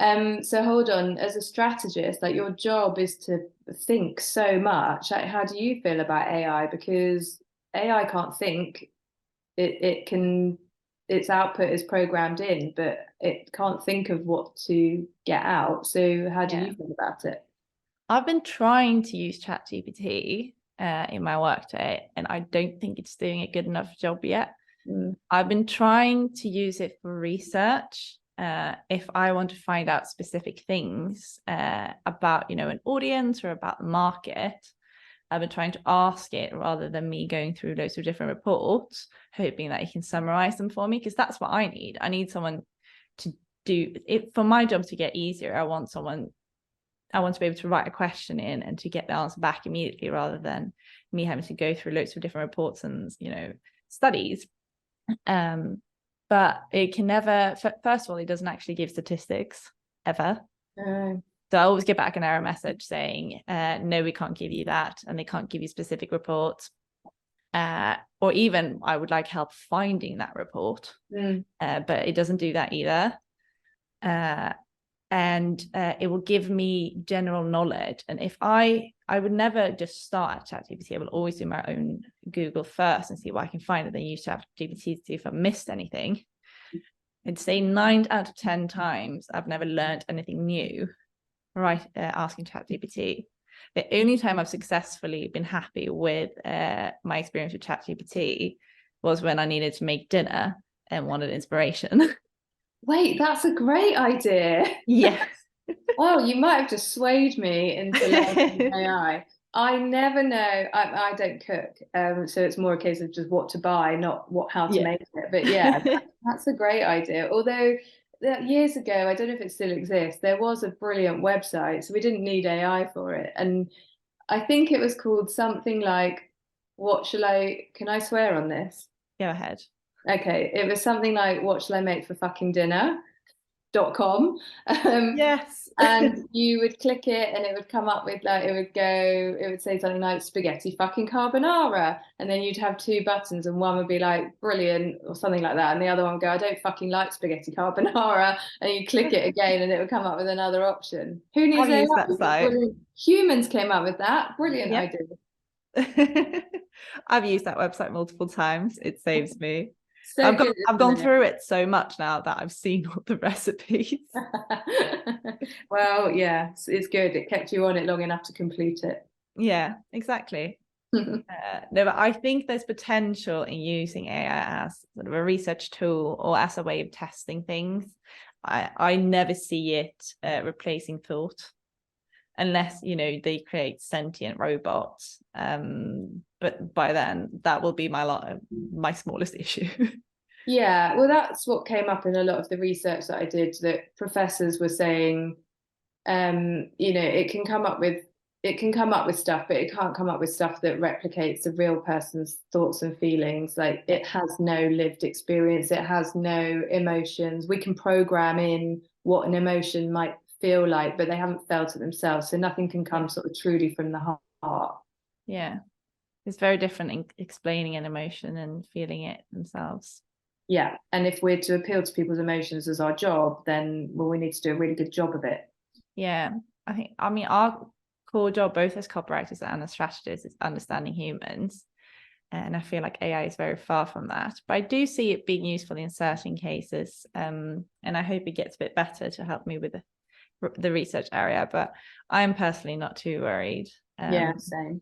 So hold on, as a strategist, like your job is to think so much. Like, how do you feel about AI? Because AI can't think. It can, its output is programmed in, but it can't think of what to get out. So how do Yeah. you feel about it? I've been trying to use ChatGPT in my workday, and I don't think it's doing a good enough job yet. I've been trying to use it for research. If I want to find out specific things about, an audience or about the market, I've been trying to ask it rather than me going through loads of different reports, hoping that it can summarize them for me, because that's what I need. I need someone to do it for my job to get easier. I want to be able to write a question in and to get the answer back immediately, rather than me having to go through loads of different reports and, studies. But it can never, first of all, it doesn't actually give statistics ever. So I always get back an error message saying, no, we can't give you that. And they can't give you specific reports. Or even I would like help finding that report. But it doesn't do that either. And it will give me general knowledge. And if I would never just start at ChatGPT, I will always do my own Google first and see what I can find, and then use ChatGPT to see if I missed anything. I'd say 9 out of 10 times I've never learned anything new, right? Asking ChatGPT. The only time I've successfully been happy with my experience with ChatGPT was when I needed to make dinner and wanted inspiration. Wait, that's a great idea. Yes. Well, you might have just swayed me into learning AI. I never know. I don't cook, so it's more a case of just what to buy, not how to make it. But yeah, that's a great idea. Although years ago, I don't know if it still exists, there was a brilliant website, so we didn't need AI for it. And I think it was called something like, can I swear on this? Go ahead. Okay, it was something like, what shall I make for fucking dinner.com. Yes. And you would click it and it would come up with it would say something like spaghetti fucking carbonara. And then you'd have 2 buttons, and one would be like brilliant or something like that. And the other one would go, I don't fucking like spaghetti carbonara. And you click it again and it would come up with another option. Who needs I've AI? used that site. Humans came up with that. Brilliant Yep. idea. I've used that website multiple times. It saves me. So I've gone through it so much now that I've seen all the recipes. Well, yeah, it's good. It kept you on it long enough to complete it. Yeah, exactly. No, but I think there's potential in using AI as sort of a research tool or as a way of testing things. I never see it replacing thought, unless they create sentient robots. But by then, that will be my smallest issue. Yeah, well, that's what came up in a lot of the research that I did, that professors were saying, it can come up with stuff, but it can't come up with stuff that replicates a real person's thoughts and feelings. Like, it has no lived experience, it has no emotions. We can program in what an emotion might feel like, but they haven't felt it themselves. So nothing can come sort of truly from the heart. Yeah, it's very different in explaining an emotion and feeling it themselves. Yeah, and if we're to appeal to people's emotions as our job, then we need to do a really good job of it. Yeah, I mean, our core job, both as copywriters and as strategists, is understanding humans. And I feel like AI is very far from that. But I do see it being useful in certain cases. And I hope it gets a bit better to help me with the research area. But I'm personally not too worried. Yeah, same.